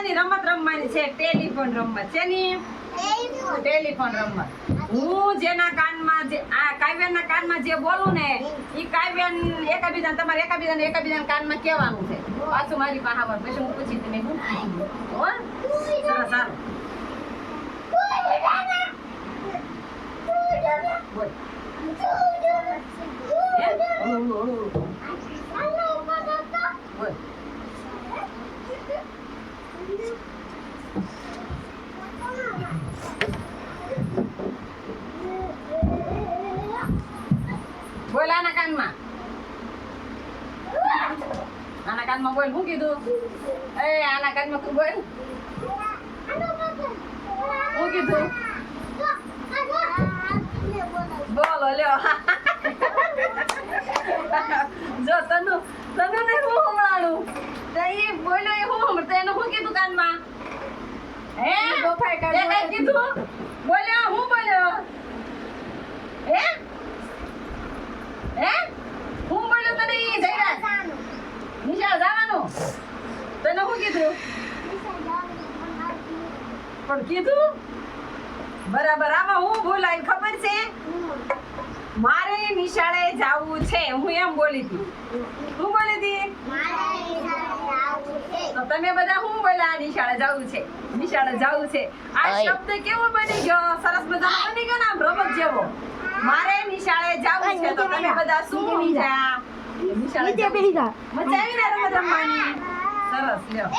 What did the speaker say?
મજાની રમત રમવાની છે, ટેલિફોન રમત છે ની ટેલિફોન રમત. હું જેના કાનમાં આ કાવ્યના કાનમાં જે બોલું ને ઈ કાવ્યન એકાબીજાને તમારે એકાબીજાના કાનમાં કહેવાનું છે. પાછું મારી પાસે આવો પછી હું પૂછી તમે હું હો સરસ સારું બોલ બોલ બોલ આના કાનમાં બોલ શું કીધું આના કાનમાં તું બોલ શું કીધું બોલો લ્યો જો તનુ ને હું હમણાનું તો એ બોલ્યો એ હું હમણાં એને શું કીધું કાનમાં હે કઈ કીધું બોલ્યો હું બોલ્યો હે હું બોલ્યો તને ઈ જયરાજ નિશાળ જવાનું તને શું કીધું પણ કીધું બરાબર આમાં હું બોલાય ખબર છે મારે નિશાળે જાવું છે હું એમ બોલી હતી હું બોલી હતી તો તમે બધા હું બોલ્યા નિશાળે જાવું છે આ શબ્દ કેવો બની ગયો સરસ મજાનો બની ગયો ને આમ રમત જેવો મારે નિશાળે જાવું છે તો તમે બધા શું સમજ્યા નિશાળે મજા આવી ને રમત રમવાની સરસ લ્યો